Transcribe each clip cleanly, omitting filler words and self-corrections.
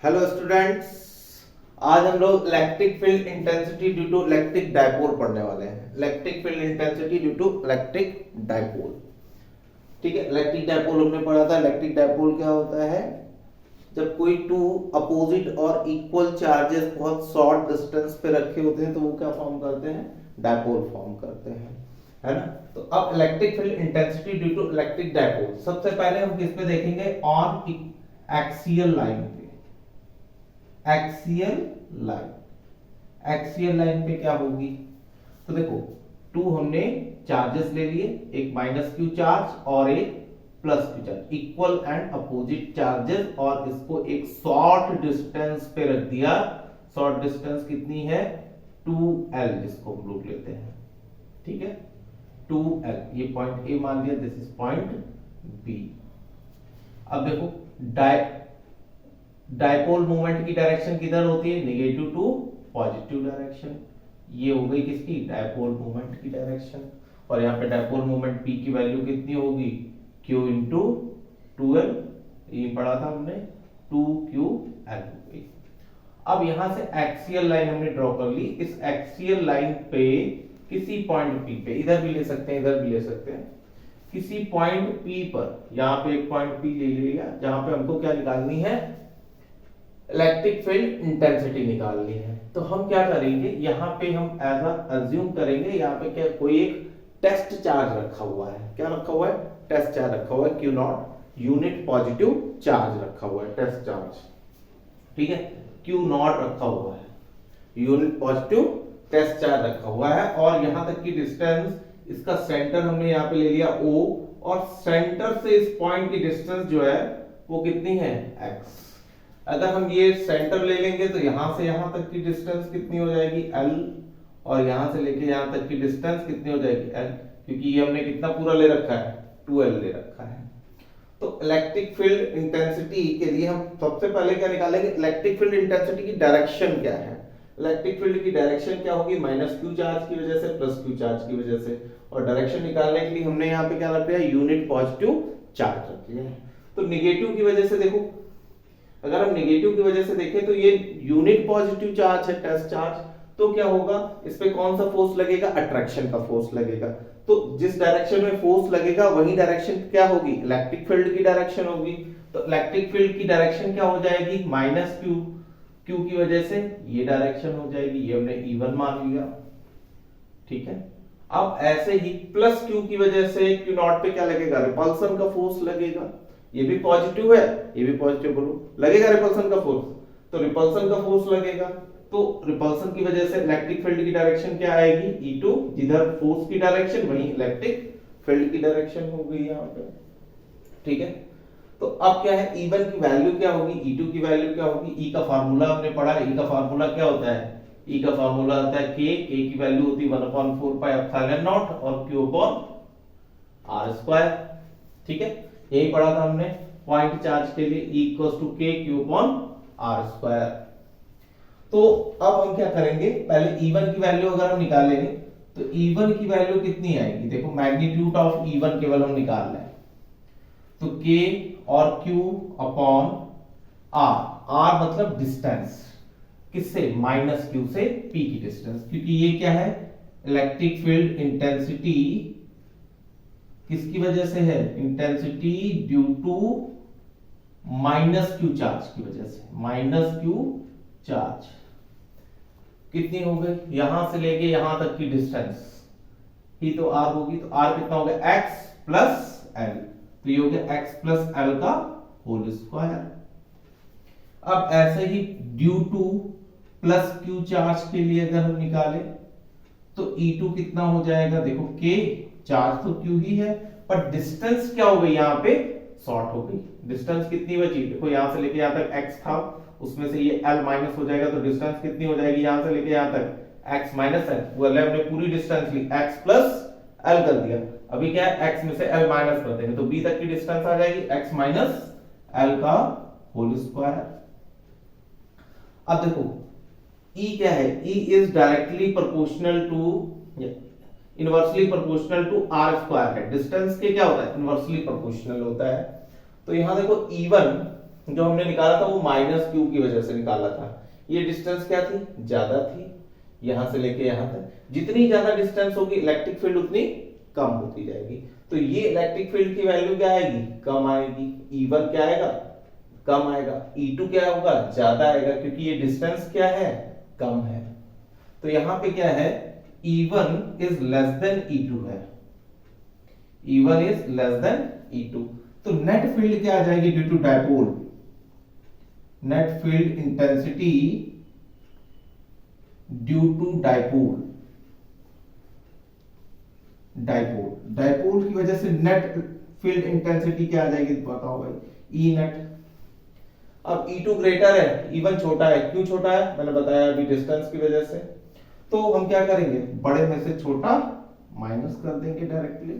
Hello students, आज हम लोग electric field intensity due to electric dipole पढ़ने वाले हैं। Electric field intensity due to electric dipole. ठीक है, इलेक्ट्रिक डायपोल हमने पढ़ा था। इलेक्ट्रिक डायपोल क्या होता है? जब कोई टू अपोजिट और इक्वल चार्जेस बहुत शॉर्ट डिस्टेंस पे रखे होते हैं तो वो क्या फॉर्म करते हैं? डायपोल फॉर्म करते हैं, है ना। तो अब electric field intensity due to electric dipole, सबसे पहले हम किस पे देखेंगे? ऑन एक्सियल लाइन पे। एक्सियल लाइन पे क्या होगी? तो देखो, टू हमने चार्जेस ले लिए, एक माइनस क्यू चार्ज और एक plus Q charge, equal and opposite charges, और इसको एक शॉर्ट डिस्टेंस पे रख दिया। शॉर्ट डिस्टेंस कितनी है? 2l, जिसको हम लोग लेते हैं। ठीक है, 2l, ये पॉइंट ए मान लिया, दिस इज पॉइंट बी। अब देखो, डायपोल मोमेंट की डायरेक्शन किधर होती है? Negative to positive direction. ये हो गई किसकी? डायपोल मोमेंट की डायरेक्शन। और यहाँ पे डायपोल मोमेंट P की वैल्यू कितनी होगी? Q इंटू 2l, ये पढ़ा था हमने, 2QL हो गई। अब यहां से एक्सियल लाइन हमने ड्रॉ कर ली। इस एक्सियल लाइन पे किसी पॉइंट P पे, इधर भी ले सकते हैं, इधर भी ले सकते हैं, किसी पॉइंट P पर, यहाँ पे एक पॉइंट P ले लिया, जहां पे हमको क्या निकालनी है? इलेक्ट्रिक फील्ड इंटेंसिटी निकालनी है। तो हम क्या करेंगे, यहाँ पे हम एज अज्यूम करेंगे, यहाँ पे क्या कोई एक टेस्ट चार्ज रखा हुआ है। क्या रखा हुआ है? टेस्ट चार्ज रखा हुआ है, Q not, unit positive charge रखा हुआ है, टेस्ट चार्ज। ठीक है, Q नॉट रखा हुआ है, यूनिट पॉजिटिव टेस्ट चार्ज रखा हुआ है। और यहां तक की डिस्टेंस, इसका सेंटर हमने यहाँ पे ले लिया O, और सेंटर से इस पॉइंट की डिस्टेंस जो है वो कितनी है? X। अगर हम ये सेंटर ले लेंगे तो यहां से यहां तक की डिस्टेंस कितनी हो जाएगी? L, और यहां से लेके यहां तक की डिस्टेंस कितनी हो जाएगी? L, क्योंकि ये हमने कितना पूरा ले रखा है? 2L ले रखा है। तो इलेक्ट्रिक फील्ड इंटेंसिटी के लिए हम सबसे पहले क्या निकालेंगे? इलेक्ट्रिक फील्ड इंटेंसिटी की डायरेक्शन क्या है? इलेक्ट्रिक फील्ड की डायरेक्शन क्या होगी? माइनस क्यू चार्ज की वजह से, प्लस क्यू चार्ज की वजह से। और डायरेक्शन निकालने के लिए हमने यहाँ पे क्या रख दिया? यूनिट पॉजिटिव चार्ज रख दिया है। तो निगेटिव की वजह से देखो, अगर हम नेगेटिव की वजह से देखें तो ये यूनिट पॉजिटिव चार्ज है, टेस्ट चार्ज। तो क्या होगा? इस पे कौन सा फोर्स लगेगा? अट्रैक्शन का फोर्स लगेगा। तो जिस डायरेक्शन में फोर्स लगेगा वही डायरेक्शन क्या होगी? इलेक्ट्रिक फील्ड की डायरेक्शन होगी। तो इलेक्ट्रिक फील्ड की डायरेक्शन क्या हो जाएगी? माइनस क्यू, क्यू की वजह से ये डायरेक्शन हो जाएगी, ये हमने E1 मान लिया। ठीक है, अब ऐसे ही प्लस क्यू की वजह से Q नॉट पे क्या लगेगा? रिपल्सन का फोर्स लगेगा। ये भी पॉजिटिव है, ये भी पॉजिटिव, बोलो लगेगा रिपल्सन का फोर्स। तो रिपल्सन का फोर्स लगेगा, तो रिपल्सन की वजह से इलेक्ट्रिक फील्ड की डायरेक्शन क्या आएगी? E2, जिधर फोर्स की डायरेक्शन वहीं इलेक्ट्रिक फील्ड की डायरेक्शन हो गई यहाँ पे। ठीक है, तो अब क्या है? E1 की वैल्यू क्या होगी? E2 की वैल्यू क्या होगी? E का फार्मूला हमने पढ़ा है। E का फार्मूला क्या होता है? E का फार्मूला होता है K की वैल्यू होती है 1/4 पाई एप्सिलॉन नॉट और Q अपॉन R स्क्वायर। ठीक है, यही पढ़ा था हमने पॉइंट चार्ज के लिए, E equals to K Q upon R square. तो अब हम क्या करेंगे? पहले E1 की वैल्यू अगर हम निकालेंगे तो E1 की वैल्यू कितनी आएगी? देखो, मैग्नीट्यूड ऑफ E1 केवल हम निकाल रहे हैं, तो K और Q अपॉन R। R मतलब डिस्टेंस, किससे? माइनस Q से P की डिस्टेंस, क्योंकि ये क्या है? इलेक्ट्रिक फील्ड इंटेंसिटी किसकी वजह से है? Intensity due to minus Q charge की वजह से। माइनस क्यू चार्ज कितनी हो गई? यहां से लेके यहां तक की डिस्टेंस ही तो R होगी। तो R कितना हो गया? X plus L। तो ये हो गया X प्लस L का होल स्क्वायर। अब ऐसे ही due to plus Q charge के लिए अगर हम निकाले तो E2 कितना हो जाएगा? देखो, K चार्ज तो Q ही है, पर डिस्टेंस क्या हो गई? यहाँ पे शॉर्ट हो गई। डिस्टेंस कितनी बची? देखो, यहां से लेके यहां तक X था, उसमें से ये L माइनस हो जाएगा, तो डिस्टेंस कितनी हो जाएगी? यहां से लेके यहां तक X माइनस L, वो हमने पूरी डिस्टेंस ली, X प्लस L कर दिया। अभी क्या है? X में से L माइनस कर देंगे तो B तक की डिस्टेंस आ जाएगी, X माइनस L का होल स्क्वायर। अब देखो, E क्या है? E is directly proportional to, inversely proportional to R square है। डिस्टेंस के क्या होता है? इनवर्सली प्रोपोर्शनल होता है। तो यहां देखो, E1 जो हमने निकाला था वो माइनस क्यू की वजह से निकाला था। ये डिस्टेंस क्या थी, ज्यादा थी, यहां से लेके यहां तक। जितनी ज्यादा डिस्टेंस होगी इलेक्ट्रिक फील्ड उतनी कम होती जाएगी। तो ये इलेक्ट्रिक फील्ड की वैल्यू क्या आएगी, कम आएगी। E1 क्या आएगा, कम आएगा। E2 क्या होगा, ज्यादा आएगा, क्योंकि ये डिस्टेंस क्या है, कम है। तो यहां पे क्या है, E1 is less than E2 है, E1 is less than E2। तो नेट फील्ड क्या आ जाएगी due to dipole, net field intensity due to dipole, dipole की वजह से नेट फील्ड इंटेंसिटी क्या आ जाएगी, बताओ भाई, ई नेट। अब E2 ग्रेटर है, E1 छोटा है। क्यों छोटा है, मैंने बताया अभी, डिस्टेंस की वजह से। तो हम क्या करेंगे, बड़े में से छोटा माइनस कर देंगे डायरेक्टली,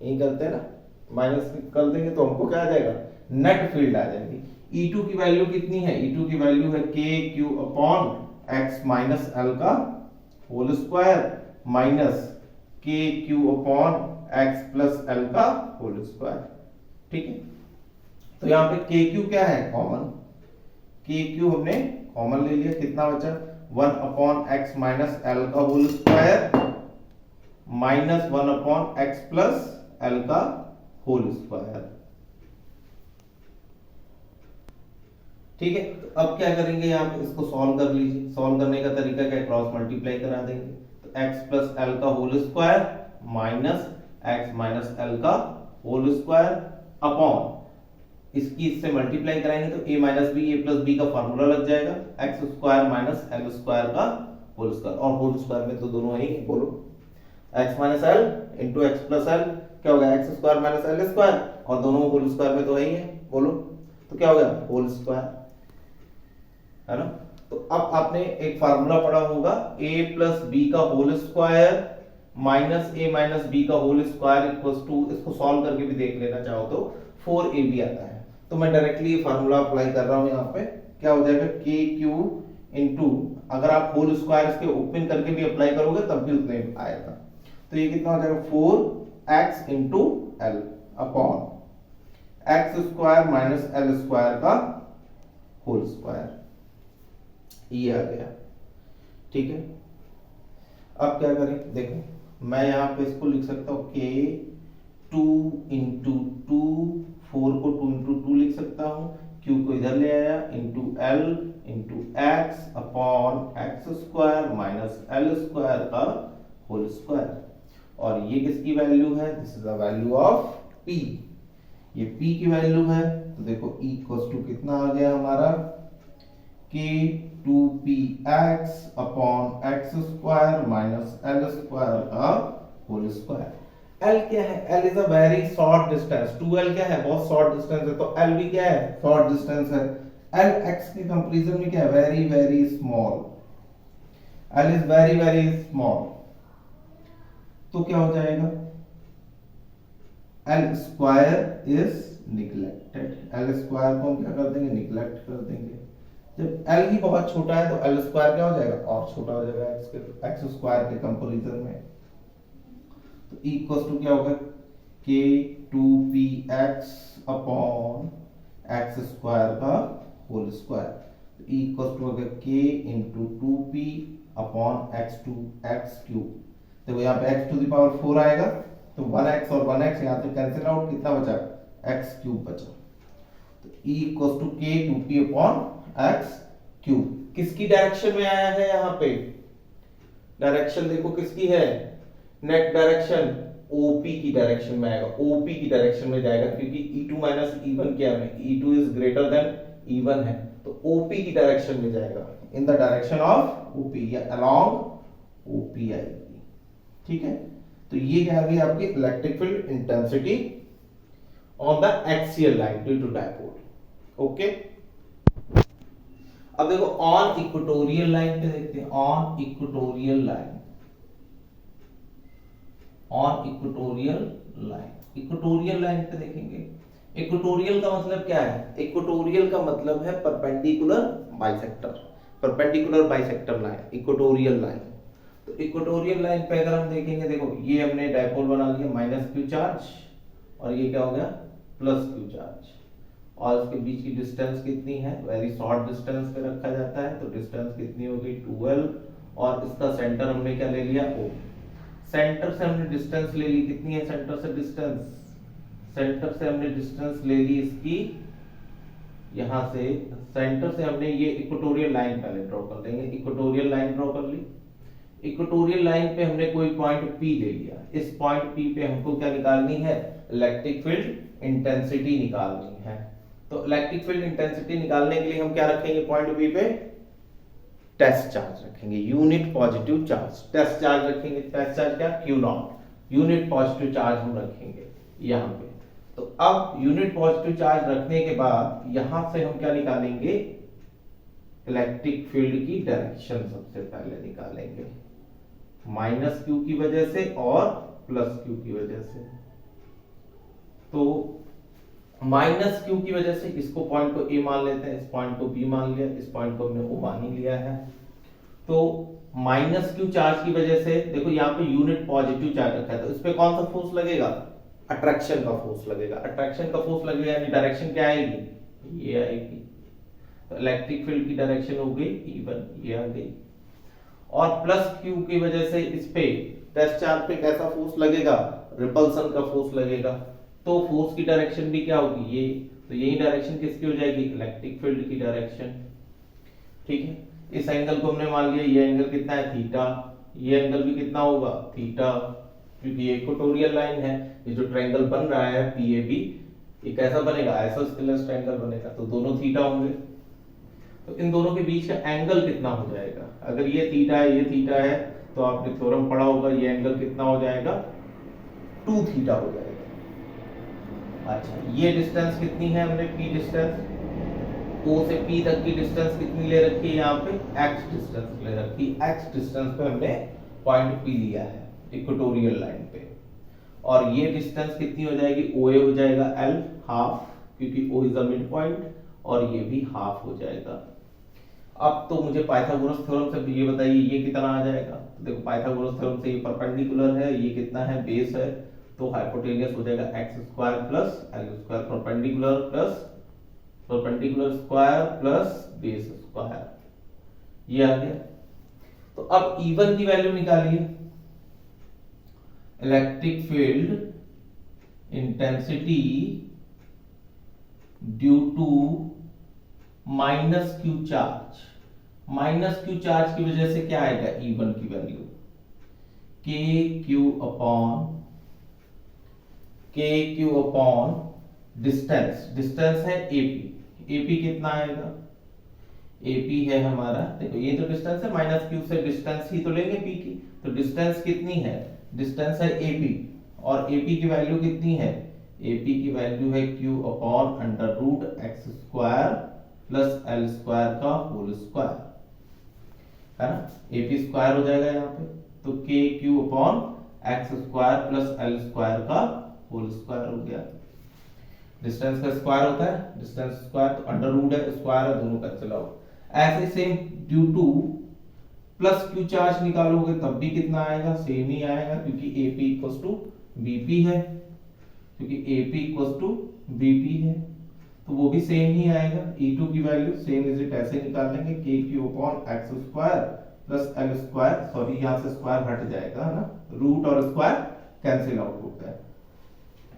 यही करते हैं ना, माइनस कर देंगे तो हमको क्या आ जाएगा, नेट फील्ड आ जाएगी। E2 की वैल्यू कितनी है, E2 की वैल्यू है KQ upon x minus L का whole square minus KQ upon x plus L का होल स्क्वायर। ठीक है, तो यहाँ पे KQ क्या है, कॉमन, KQ हमने कॉमन ले लिया, कितना बचा, 1 अपॉन x माइनस एल का whole square minus 1 upon x plus L का होल स्क्वायर। ठीक है, तो अब क्या करेंगे, आप इसको सॉल्व कर लीजिए। सॉल्व करने का तरीका क्या है, क्रॉस मल्टीप्लाई करा देंगे। तो x प्लस एल का whole square minus x minus L का होल स्क्वायर अपॉन इसकी इससे मल्टीप्लाई कराएंगे तो a minus B, A plus B का फॉर्मूला लग जाएगा, X square minus L square का होल स्क्वायर। और होल स्क्वायर में तो दोनों ही, बोलो, x minus L into X plus L क्या होगा, X square minus L square, और दोनों होल स्क्वायर में तो वही है, बोलो, तो क्या हो गया, होल स्क्वायर, है ना। तो अब आपने एक फार्मूला पढ़ा होगा, a प्लस बी का whole square minus a minus B का होल स्क्वायर इक्वल्स टू, इसको सॉल्व करके भी देख लेना चाहो तो 4ab आता है। तो मैं डायरेक्टली ये फार्मूला अप्लाई कर रहा हूं, यहाँ पे क्या हो जाएगा, KQ इंटू, अगर आप होल स्क्वायर इसके ओपन करके भी अप्लाई करोगे तब भी उतने आएगा। तो ये कितना हो जाएगा, 4x into L upon X square minus L square का होल स्क्वायर, ये आ गया। ठीक है, अब क्या करें, देखो मैं यहाँ पे इसको लिख सकता हूँ k 2 इंटू 2, 4 को 2 इंटू 2 लिख सकता हूँ, q को इधर ले आया, into l into x upon X square minus L square का होल स्क्वायर। और ये किसकी वैल्यू है, this is the value of p, ये p की वैल्यू है। तो देखो e इक्वल्स टू कितना आ गया हमारा, k 2px upon X square minus L square का होल स्क्वायर। L क्या है, L is a very short distance, 2L क्या है, बहुत शॉर्ट डिस्टेंस है, तो L भी क्या है, शॉर्ट डिस्टेंस है। L x के कंपैरिजन में क्या है, very very small, L is very very small. तो क्या हो जाएगा, L square is neglected, L square को हम क्या कर देंगे, निगलेक्ट कर देंगे। जब L ही बहुत छोटा है तो L स्क्वायर क्या हो जाएगा, और छोटा हो जाएगा एक्स स्क्वायर के कंपैरिजन में। तो E इक्वल्स टू क्या होगा, k 2px upon X square का होल स्क्वायर। तो E इक्वल्स टू होगा k into 2p upon x cube. देखो यहाँ पे x टू द पावर 4 आएगा, तो 1x और 1x यहाँ से कैंसिल आउट, कितना बचा, x क्यूब बचा। तो E equals to k 2p upon x cube. किसकी डायरेक्शन में आया है, यहाँ पे डायरेक्शन देखो किसकी है, नेट डायरेक्शन OP की डायरेक्शन में आएगा, OP की डायरेक्शन में जाएगा, क्योंकि E2 माइनस E1 क्या है, E2 is greater than E1 है, तो OP की डायरेक्शन में जाएगा, in the direction of OP या अलोंग OP आएगी। ठीक है, तो ये क्या आ गई आपकी electric field intensity on the axial line due to dipole. Okay, अब देखो ऑन इक्वेटोरियल लाइन पे देखते हैं, on equatorial line, on equatorial line, equatorial line पे देखेंगे। इक्वेटोरियल का मतलब क्या है, इक्वेटोरियल का मतलब है perpendicular bisector, perpendicular bisector line, equatorial line. तो इक्वेटोरियल लाइन पे अगर हम देखेंगे, देखो ये हमने डायपोल बना लिया, माइनस क्यू चार्ज, और ये क्या हो गया, प्लस क्यू चार्ज। और उसके बीच की डिस्टेंस कितनी है, वेरी शॉर्ट डिस्टेंस पे रखा जाता है, तो डिस्टेंस कितनी होगी 12, और इसका सेंटर हमने क्या ले लिया O। सेंटर से हमने डिस्टेंस ले ली, कितनी है सेंटर से डिस्टेंस, सेंटर से हमने डिस्टेंस ले ली इसकी, यहां से सेंटर से हमने ये इक्वेटोरियल लाइन पहले ड्रॉ कर लेंगे, इक्वेटोरियल लाइन ड्रॉ कर ली, इक्वेटोरियल लाइन पे हमने कोई पॉइंट P ले लिया, इस पॉइंट P पे हमको क्या निकालनी है, इलेक्ट्रिक फील्ड इंटेंसिटी निकालनी है। तो इलेक्ट्रिक फील्ड इंटेंसिटी निकालने के लिए हम क्या रखेंगे पॉइंट P पे, टेस्ट चार्ज रखेंगे, unit positive charge, test charge रखेंगे, टेस्ट चार्ज क्या Q0, यूनिट पॉजिटिव चार्ज हम रखेंगे यहाँ पे। तो अब यूनिट पॉजिटिव चार्ज रखने के बाद यहां से हम क्या निकालेंगे, इलेक्ट्रिक फील्ड की डायरेक्शन सबसे पहले निकालेंगे, माइनस Q की वजह से और प्लस Q की वजह से। तो माइनस Q की वजह से इसको पॉइंट को A मान लेते हैं, इस पॉइंट को B मान लिया, इस पॉइंट को हमने O मान ही लिया है। तो माइनस Q चार्ज की वजह से देखो यहाँ पे यूनिट पॉजिटिव चार्ज रखा है, तो इस पे कौन सा फोर्स लगेगा, अट्रैक्शन का फोर्स लगेगा, अट्रैक्शन का फोर्स लगेगा यानी डायरेक्शन क्या आएगी, ये आएगी। तो इलेक्ट्रिक फील्ड की डायरेक्शन हो गई E1, ये आ गई। और प्लस Q की वजह से इस पे टेस्ट चार्ज पे कैसा फोर्स लगेगा, रिपल्सन का फोर्स लगेगा, तो फोर्स की डायरेक्शन भी क्या होगी ये, तो यही डायरेक्शन किसकी हो जाएगी, इलेक्ट्रिक फील्ड की डायरेक्शन। ठीक है, इस एंगल को हमने मान लिया, ये एंगल कितना है थीटा, ये एंगल भी कितना होगा थीटा, क्योंकि ये इक्वेटोरियल लाइन है, ये जो ट्रायंगल बन रहा है PAB ये कैसा बनेगा, आइसोस्केलस ट्रायंगल बनेगा, तो दोनों थीटा होंगे। तो इन दोनों के बीच का एंगल कितना हो जाएगा, अगर ये थीटा है ये थीटा है, तो आपने थ्योरम पढ़ा होगा, ये एंगल कितना हो जाएगा 2 थीटा हो जाएगा। अच्छा, ये डिस्टेंस कितनी है, हमने P डिस्टेंस, O से P तक की डिस्टेंस कितनी ले रखी है, यहाँ पे X डिस्टेंस ले रखी है, X डिस्टेंस पे हमने पॉइंट P लिया है इक्वेटोरियल लाइन पे, और ये डिस्टेंस कितनी हो जाएगी, OA हो जाएगा L हाफ, क्योंकि O is the mid point, और ये भी हाफ हो जाएगा। अब तो मुझे पाइथागोरस थ्योरम से ये बताइए ये कितना आ जाएगा, तो देखो पाइथागोरस थ्योरम से ये परपेंडिकुलर है, ये कितना है बेस है, तो हाइपोटेनियस हो जाएगा x square plus l square, perpendicular plus perpendicular square plus base square, ये आ गया। तो अब E1 की वैल्यू निकालिए, electric field intensity due to minus Q charge, minus Q charge की वजह से क्या आएगा, E1 की value KQ upon distance, distance है AP कितना आएगा, AP है हमारा, देखो ये तो डिस्टेंस है, माइनस Q से डिस्टेंस ही तो लेंगे P की, तो डिस्टेंस कितनी है, डिस्टेंस है AP, और AP की वैल्यू कितनी है, AP की वैल्यू है Q upon under root x square plus L square का होल स्क्वायर, है ना, AP स्क्वायर हो जाएगा यहाँ पे, तो KQ upon x square plus L square का होल स्क्वायर हो गया। डिस्टेंस का स्क्वायर होता है, डिस्टेंस स्क्वायर तो अंडर रूट है, स्क्वायर है, दोनों कैंसिल आउट। ऐसे same due to plus Q charge निकालोगे तब भी कितना आएगा, सेम ही आएगा, क्योंकि AP इक्वल्स टू BP है, क्योंकि AP इक्वल्स टू BP है, तो वो भी सेम ही आएगा। E2 की वैल्यू सेम इज इट ऐसे निकाल लेंगे, KQ upon x square plus L square, sorry यहाँ से स्क्वायर हट जाएगा, है ना, रूट और स्क्वायर कैंसिल आउट होता है,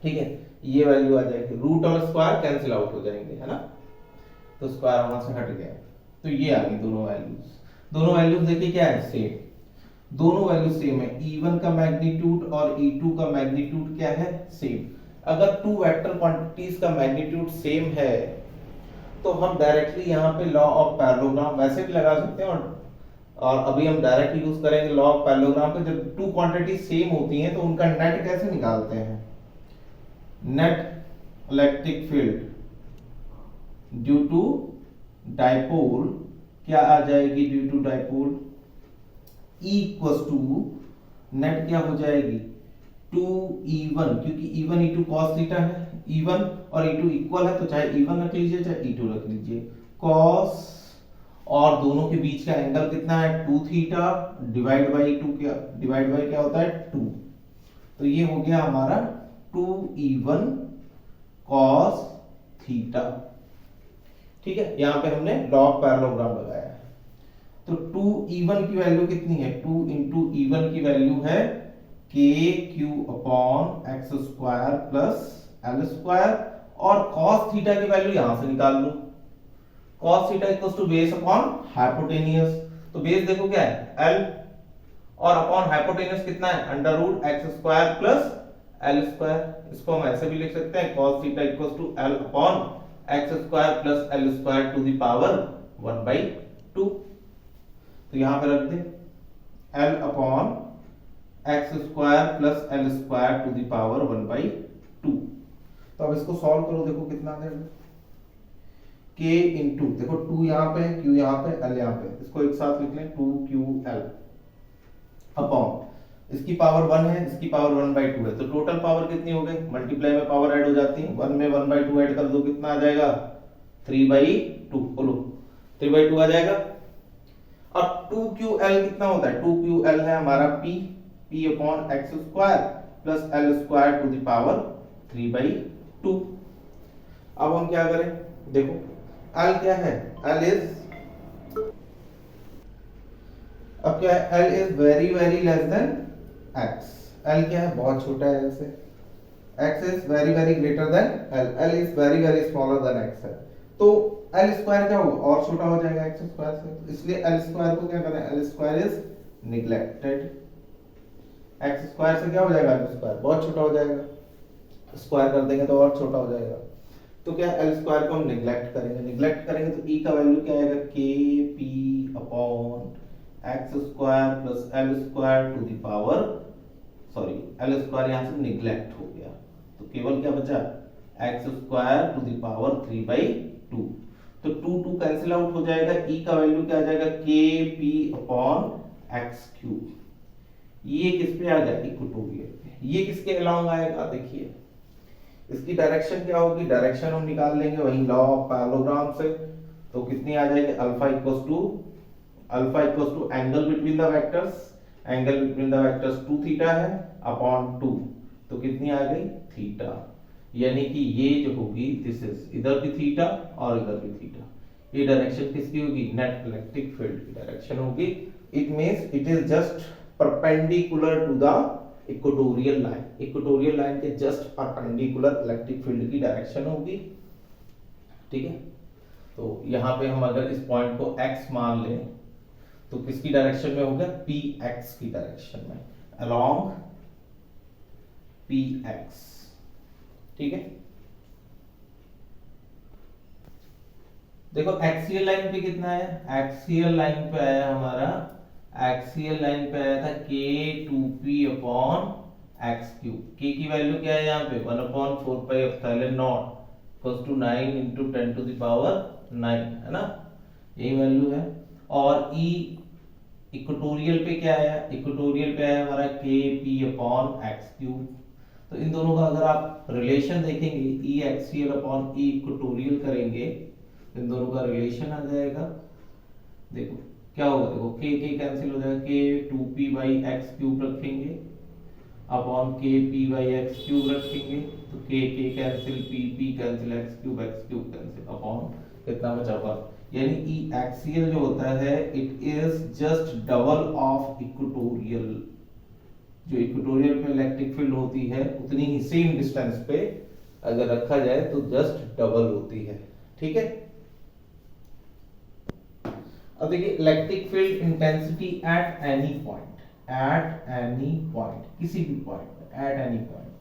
ठीक है, ये वैल्यू आ जाएगी, रूट और स्क्वायर कैंसिल आउट हो जाएंगे, है ना, तो स्क्वायर वहां से हट गया, तो ये आ गई दोनों वैल्यूज। दोनों वैल्यूज देखिए क्या है, सेम, दोनों वैल्यू सेम है, E1 का मैग्नीट्यूड और E2 का मैग्नीट्यूड क्या है, सेम। अगर टू वेक्टर क्वांटिटीज का मैग्नीट्यूड सेम है तो हम डायरेक्टली यहाँ पे लॉ ऑफ पैरेललोग्राम वैसे भी लगा सकते हैं, और अभी हम डायरेक्ट यूज करेंगे लॉ ऑफ पैरेललोग्राम पे। जब टू क्वांटिटी सेम होती हैं तो उनका नेट कैसे निकालते हैं, net electric field due to dipole क्या आ जाएगी, due to dipole E equals to net क्या हो जाएगी 2E1, क्योंकि E1 E2 cos थीटा है, E1 और E2 इक्वल है, तो चाहे E1 रख लीजिए चाहे E2 रख लीजिए, cos, और दोनों के बीच का एंगल कितना है 2 थीटा, डिवाइड बाई 2 क्या होता है 2, तो ये हो गया हमारा 2E1 cos थीटा। ठीक है, यहाँ पे हमने लॉ ऑफ पैरेललोग्राम लगाया है। तो 2E1 की वैल्यू कितनी है, 2 इंटू E1 की वैल्यू है K Q upon X square plus L square, और कॉस थीटा की वैल्यू यहां से निकाल लूं, cos theta equals to base upon hypotenuse. तो बेस देखो क्या है एल, और अपॉन हाइपोटेनियस कितना है under root X square plus L square. इसको हम ऐसे भी लिख सकते हैं cos theta equals to L upon X square plus L square to the power 1/2। तो यहां पे रख दे L upon X square plus L square to the power 1/2। तो अब इसको सॉल्व करो, देखो कितना आ जाएगा, k इंटू, देखो 2 यहाँ पे है, q यहाँ पे, l यहाँ पे, इसको एक साथ लिख लें 2ql अपॉन इसकी पावर 1 है, इसकी पावर 1/2 है, तो टोटल पावर कितनी हो गई, मल्टीप्लाई में पावर ऐड हो जाती है, 1 में 1/2 ऐड कर दो, कितना आ जाएगा 3/2, बोलो 3/2 आ जाएगा। अब 2ql कितना होता है, 2ql है हमारा p upon X square plus L square to the power 3/2। अब हम क्या करें, देखो l क्या है, l इज, अब क्या है, l is very very less than x, l क्या है बहुत छोटा है l से, x is very very greater than l, l is very very smaller than x है, तो l स्क्वायर क्या होगा और छोटा हो जाएगा x स्क्वायर से, तो इसलिए l स्क्वायर को क्या करना है, l square is neglected, x square से क्या हो जाएगा l स्क्वायर बहुत छोटा हो जाएगा, स्क्वायर कर देंगे तो और छोटा हो जाएगा, तो क्या l स्क्वायर को हम नेग्लेक्ट करेंगे तो e का वैल्यू क्या आएगा, k p upon X square plus L square to the power, sorry L square यहां से नेग्लेक्ट हो गया, तो केवल क्या बचा X square to the power 3/2, तो 2 कैंसिल आउट हो जाएगा, e का वैल्यू क्या आ जाएगा, k p upon X cube, ये किस पे आ गया इक्वेटोरियल पे, ये किसके अलोंग आएगा, देखिए इसकी डायरेक्शन क्या होगी, डायरेक्शन हम निकाल लेंगे वही लॉ ऑफ पैरेललोग्राम से, तो कितनी आ जाएगी alpha equals to angle between the vectors, angle between the vectors 2 theta है अपॉन 2, तो कितनी आ गई थीटा, यानी कि ये जो होगी दिस इज, इधर भी थीटा और इधर भी थीटा, ये डायरेक्शन किसकी होगी, नेट इलेक्ट्रिक फील्ड की डायरेक्शन होगी, it means it is just perpendicular to the equatorial line के जस्ट परपेंडिकुलर इलेक्ट्रिक फील्ड की डायरेक्शन होगी। ठीक है, तो यहां पे हम अगर इस पॉइंट को x मान लें तो किसकी डायरेक्शन में होगा, px की डायरेक्शन में, अलोंग px। ठीक है, देखो एक्सियल लाइन पे कितना है, एक्सियल लाइन पे आया हमारा, एक्सियल लाइन पे आया था k2p upon X cube, k की वैल्यू क्या है यहाँ पे 1/4πε0 equals to 9 into 10 to the power 9 है ना, यही वैल्यू है, और e इक्वेटोरियल पे क्या आया, इक्वेटोरियल पे आया हमारा kp अपॉन एक्स क्यूब, तो इन दोनों का अगर आप रिलेशन देखेंगे e axial upon e equatorial करेंगे, इन दोनों का रिलेशन आ जाएगा, देखो क्या होगा, देखो k कैंसिल हो जाएगा, k 2p by X cube रखेंगे upon k p by X cube रखेंगे, तो k cancel, p cancel, X cube cancel, upon कितना बचा होगा, यानी ई एक्सियल जो होता है it is just double of equatorial, जो इक्वेटोरियल पे इलेक्ट्रिक फील्ड होती है उतनी ही सेम डिस्टेंस पे अगर रखा जाए तो जस्ट डबल होती है। ठीक है, अब देखिए electric field intensity at any point, किसी भी पॉइंट एट एनी पॉइंट,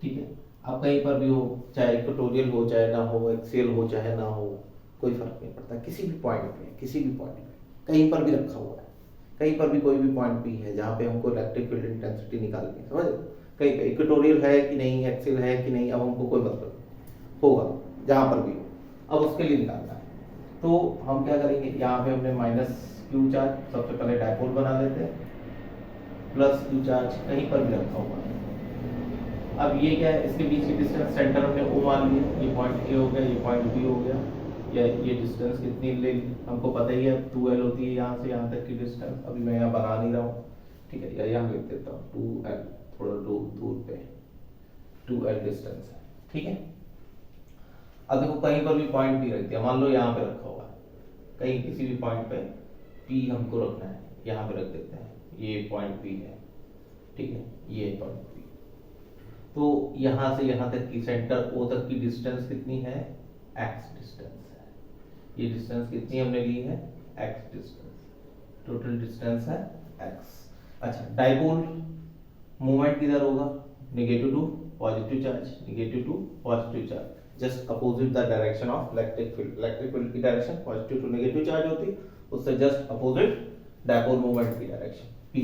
ठीक है, अब कहीं पर भी हो, चाहे इक्वेटोरियल हो चाहे ना हो, एक्सियल हो चाहे ना हो, कोई फर्क नहीं पड़ता, किसी भी पॉइंट पे कहीं पर भी रखा हुआ है, कहीं पर भी कोई भी पॉइंट भी है जहाँ पे हमको इलेक्ट्रिक फील्ड इंटेंसिटी निकालनी है, समझ, कहीं पे इक्वेटोरियल है कि नहीं, एक्सियल है कि नहीं, अब हमको कोई मतलब होगा जहाँ पर भी हो, अब उसके लिए निकालना है, तो हम क्या करेंगे, यहाँ पे हमने माइनस क्यू चार्ज सबसे पहले डायपोल बना लेते हैं, प्लस क्यू चार्ज कहीं पर भी रखा हुआ है, अब ये क्या है, इसके बीच की डिस्टेंस सेंटर हमने ओ मान लिया, ये पॉइंट ए हो गया, ये पॉइंट बी हो गया, या ये डिस्टेंस कितनी लेगी हमको पता ही है, 2l होती है यहाँ से यहाँ तक की डिस्टेंस, अभी मैं यहाँ बना नहीं रहा हूँ, ठीक है, या यहाँ लिख देता हूँ 2l, थोड़ा दूर पे 2l डिस्टेंस है, ठीक है। अब देखो कहीं पर भी पॉइंट पी रख दिया, मान लो यहाँ पे रखा हुआ है, कहीं किसी भी पॉइंट पे पी हमको रखना है, यहाँ पे रख देते हैं, ये पॉइंट पी है, ठीक है, ये पॉइंट पी। तो यहाँ से यहाँ तक की सेंटर ओ तक की डिस्टेंस कितनी है, एक्स डिस्टेंस है। ये डिस्टेंस कितनी हमने ली है, एक्स डिस्टेंस, टोटल डिस्टेंस है एक्स। अच्छा, डाइपोल मूवमेंट किधर होगा, negative to positive charge, negative to positive charge, just opposite the direction of electric field. Electric field की direction positive to negative charge होती है, उससे जस्ट अपोजिट डाइपोल मूवमेंट की डायरेक्शन पी।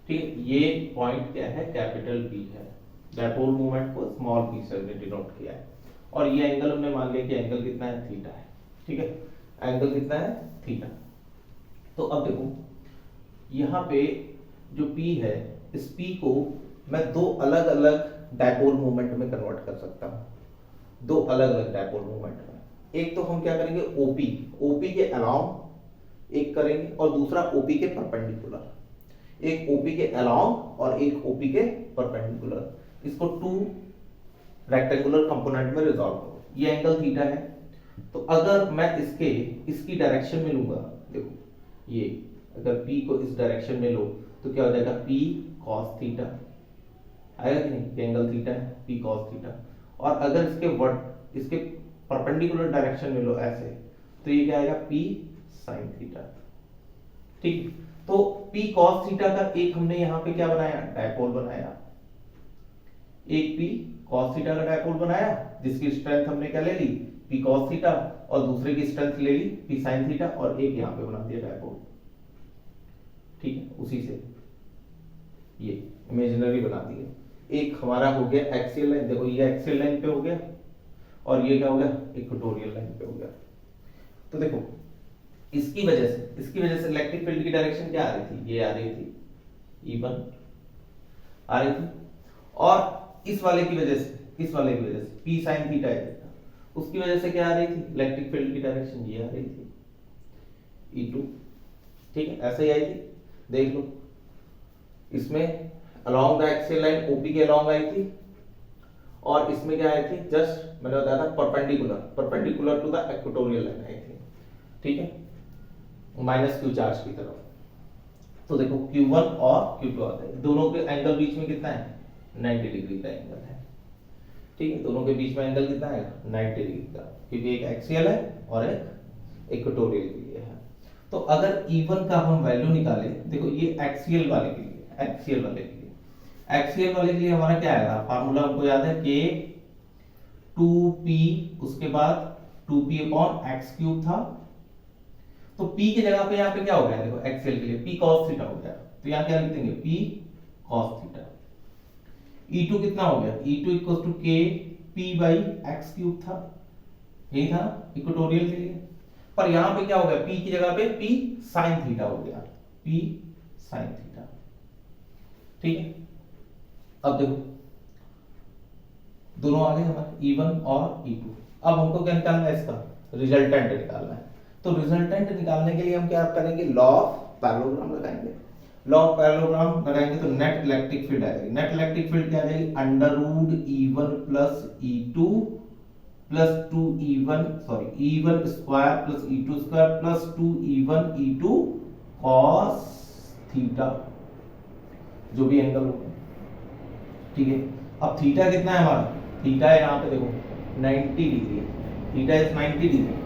ठीक है, ये पॉइंट क्या है, कैपिटल पी है। डाइपोल मूवमेंट को स्मॉल पी से हमने डिनोट किया है, और ये एंगल हमने मान लिया कि एंगल कितना है, थीटा है। ठीक है, एंगल कितना है, थीटा। तो अब देखो यहाँ पे जो P है, इस P को मैं दो अलग अलग डाइपोल मूवमेंट में कन्वर्ट कर सकता हूँ, दो अलग अलग डाइपोल मूवमेंट में। एक तो हम क्या करेंगे, OP के अलाउंग एक करेंगे, और दूसरा OP के परपेंडिकुलर। एक OP के अलाउंग और एक OP के परपेंडिकुलर। इसको टू रेक्टेंगुलर कंपोनेंट में रिजॉल्व करो। ये एंगल थीटा है, तो अगर मैं इसकी डायरेक्शन में लूंगा, देखो ये अगर P को इस डायरेक्शन में लो तो क्या हो जाएगा, P cos थीटा आएगा कि नहीं, ये एंगल थीटा है, P cos थीटा। और अगर इसके परपेंडिकुलर डायरेक्शन में लो ऐसे, तो ये क्या आएगा, P sin थीटा। ठीक, तो P cos थीटा का एक हमने यहाँ पे क्या बनाया, डायपोल बनाया। एक P cos थीटा का डायपोल बनाया, जिसकी स्ट्रेंथ हमने क्या ले ली, P cos थीटा, और दूसरे की स्ट्रेंथ ले ली P sin थीटा, और एक यहाँ पे बना दिया डायपोल। ठीक है, उसी से ये इमेजिनरी बना दिए। एक हमारा हो गया एक्सियल लाइन, देखो ये एक्सियल लाइन पे हो गया, और ये क्या हो गया, इक्वेटोरियल लाइन पे हो गया। तो देखो इसकी वजह से इलेक्ट्रिक फील्ड की डायरेक्शन क्या आ रही थी, ये आ रही थी, E1 आ रही थी, और इस वाले की वजह से P sin थीटा है, उसकी वजह से क्या आ रही थी, इलेक्ट्रिक फील्ड की डायरेक्शन ये आ रही थी, E2। ठीक है, ऐसे ही आई थी, देख लो इसमें along the axial line OP के अलोंग आई थी, और इसमें क्या आई थी, जस्ट मैंने बताया था perpendicular to the equatorial line आई थी। ठीक है, माइनस Q चार्ज की तरफ। तो देखो Q1 और Q2 आता है, दोनों के एंगल बीच में कितना है, 90 डिग्री का एंगल है। ठीक है, दोनों के बीच में एंगल कितना है, 90 डिग्री का, क्योंकि एक एक्सियल है और एक इक्वेटोरियल के लिए है। तो अगर E1 का हम वैल्यू निकाले, देखो ये एक्सियल वाले के लिए हमारा क्या आएगा, फार्मूला हमको याद है, K 2P, उसके बाद 2P अपॉन x क्यूब था। तो P की जगह पे यहाँ पे क्या हो गया, देखो एक्सियल के लिए P cos थीटा हो गया, तो यहाँ क्या लिख देंगे, P cos थीटा। E2 कितना हो गया, E2 equal to K P by x cube था, यही था इक्वेटोरियल के लिए। पर यहाँ पे क्या हो गया, P की जगह पे P sin थीटा हो गया, P sin थीटा। ठीक है, अब देखो दोनों आ गए हमारे E1 और E2। अब हमको क्या निकालना है, इसका रिजल्टेंट निकालना है। तो रिजल्टेंट निकालने के लिए हम क्या करेंगे, लॉ ऑफ पैरेललोग्राम लगाएंगे। लॉ ऑफ पैरेललोग्राम लगाएंगे तो नेट इलेक्ट्रिक फील्ड आ जाएगी। नेट इलेक्ट्रिक फील्ड क्या आ जाएगी, under root E1 plus E2 plus E1 square plus E2 square plus 2E1 E2 cos theta, जो भी एंगल होगा। ठीक है, अब थीटा कितना है हमारा, थीटा है यहाँ पे देखो 90 डिग्री है, थीटा इज 90 डिग्री।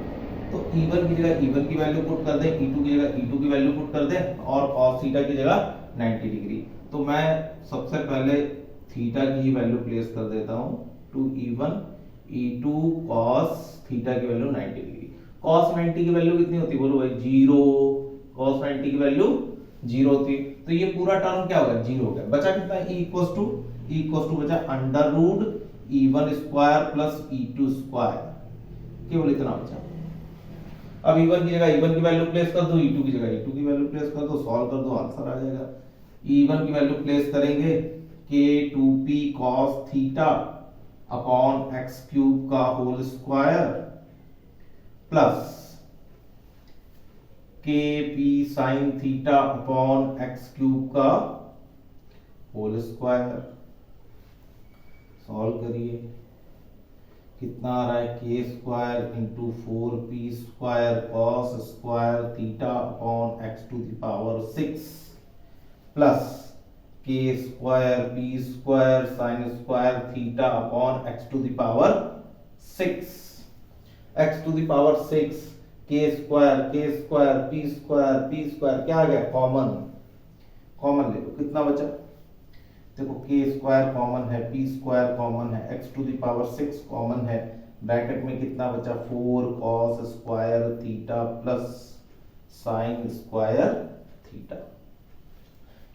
तो E1 की जगह E1 की वैल्यू पुट कर दें, E2 की जगह E2 की वैल्यू पुट कर दें, और cos थीटा की जगह 90 डिग्री। तो मैं सबसे पहले थीटा की ही वैल्यू प्लेस कर देता हूँ, 2E1 E2 cos थीटा की वैल्यू 90 डिग्री। cos 90 की वैल्यू कितनी होती है, बोलो भाई 0। cos 90 की वैल्यू 0 होती, तो ये पूरा टर्म क्या हो गया, 0 हो गया। बचा कितना, E इक्वल्स टू बचा under root E1 square plus E2 square, केवल इतना बचा। अब E1 की जगह E1 की वैल्यू प्लेस कर दो, E2 की जगह E2 की वैल्यू प्लेस कर दो, सॉल्व कर दो, आंसर आ जाएगा। E1 की वैल्यू प्लेस करेंगे K 2P cos theta upon x cube का whole square plus KP sin theta upon x cube का होल स्क्वायर। सॉल्व करिए, कितना आ रहा है K square into 4p square cos square theta upon X to the power 6 plus K square P square sine square theta upon X to the power 6 X to the power 6 K square P square क्या आ गया common ले लो कितना बचा देखो K square common है P square common है X to the power 6 common है bracket में कितना बचा 4 cos square theta plus sine square theta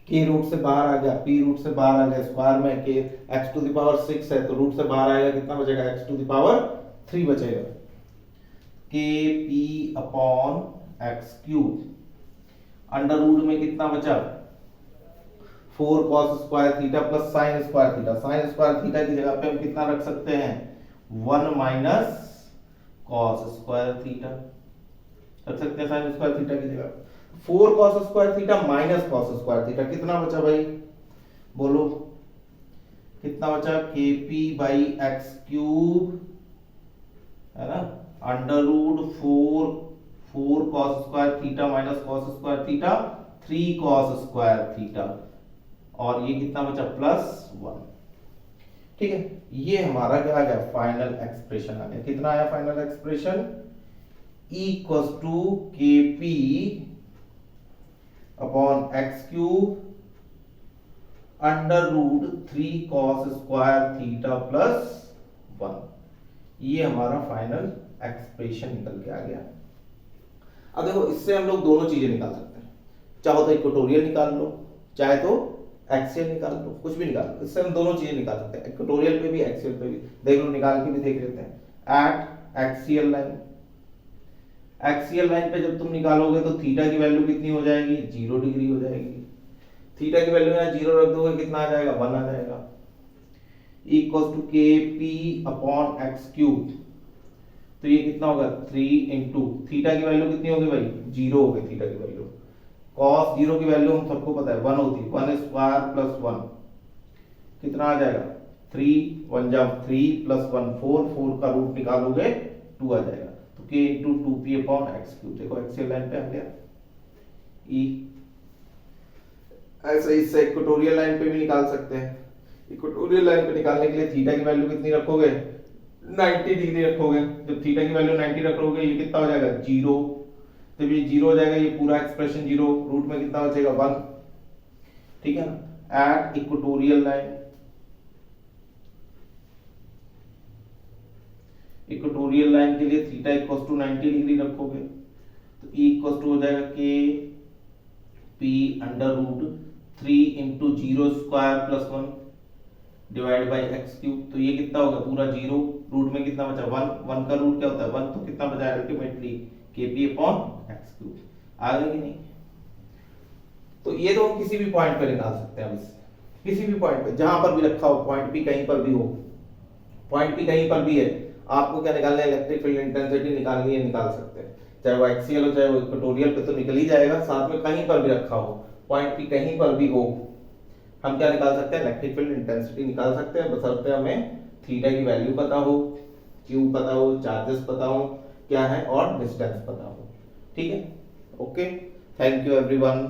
के रूट से बाहर आ गया पी रूट से बाहर आ गया स्क्वायर में के एक्स टू द पावर 6 है तो रूट से बाहर आएगा कितना बचेगा एक्स टू द पावर 3 बचेगा K P upon X cube under root में कितना बचा 4 cos square theta plus sine square theta की जगह पे हम कितना रख सकते हैं 1 माइनस cos स्क्वायर थीटा रख सकते हैं साइन स्क्वायर थीटा की जगह 4 cos square theta minus cos square theta कितना बचा भाई बोलो कितना बचा kp बाई एक्स क्यूब है ना under root 4 cos square theta minus cos square theta 3 cos square theta और ये कितना बचा +1 ठीक है ये हमारा क्या आ गया फाइनल एक्सप्रेशन आ गया कितना आया final expression equals to kp upon X cube under root 3 cos square theta +1 ये हमारा फाइनल एक्सप्रेशन निकल के आ गया अब देखो इससे हम लोग दोनों चीजें निकाल सकते हैं चाहो तो इक्वेटोरियल निकाल लो चाहे तो एक्सियल निकाल लो कुछ भी निकाल लो इससे हम दोनों चीजें निकाल सकते हैं इक्वेटोरियल पे भी एक्सियल पे भी देख लो निकाल के भी देख लेते हैं एट एक्सियल लाइन पे जब तुम निकालोगे तो थीटा की वैल्यू कितनी हो जाएगी 0 डिग्री हो जाएगी थीटा की वैल्यू यहाँ 0 रख दोगे कितना आ जाएगा 1 आ जाएगा इक्वल्स टू के पी अपॉन एक्स क्यूब तो ये कितना होगा 3 इंटू थीटा की वैल्यू कितनी होगी भाई 0 हो गई थीटा की वैल्यू cos 0 की वैल्यू हम सबको पता है 1 होती है 1 स्क्वायर प्लस 1 कितना आ जाएगा 3 1 जा 3 प्लस 1 4 का रूट निकालोगे 2 आ जाएगा तो k into 2p upon X cube देखो एक्सियल लाइन पे आ गया e ऐसे इससे इक्वेटोरियल लाइन पे भी निकाल सकते हैं इक्वेटोरियल लाइन पे निकालने के लिए थीटा की वैल्यू कितनी रखोगे 90 डिग्री रखोगे जब थीटा की वैल्यू 90 रखोगे ये कितना हो जाएगा 0 तो ये 0 हो जाएगा ये पूरा एक्सप्रेशन 0 रूट में कितना बचेगा 1 ठीक है ना एट इक्वेटोरियल लाइन के लिए थीटा इक्वल्स टू 90 डिग्री रखोगे तो e इक्वल्स टू हो जाएगा K P under root 3 into 0 square plus 1 divide by X cube तो ये कितना होगा पूरा 0 रूट में कितना बचा 1 का रूट क्या होता है 1 तो कितना बचा ultimately kp upon X cube आ गया कि नहीं तो ये तो हम किसी भी पॉइंट पे निकाल सकते हैं किसी भी पॉइंट पे जहां पर भी रखा हो पॉइंट p कहीं पर भी हो पॉइंट p कहीं पर भी है आपको क्या निकालना है इलेक्ट्रिक फील्ड इंटेंसिटी निकालनी है निकाल सकते हैं चाहे वो एक्सियल हो चाहे वो इक्वेटोरियल पे तो निकल ही जाएगा साथ में कहीं पर भी रखा हो पॉइंट p कहीं पर भी हो हम क्या निकाल सकते हैं इलेक्ट्रिक फील्ड इंटेंसिटी निकाल सकते हैं बशर्ते हमें थीटा की वैल्यू पता हो q पता हो चार्जेस पता हो क्या है और डिस्टेंस पता हो ठीक है ओके थैंक यू एवरीवन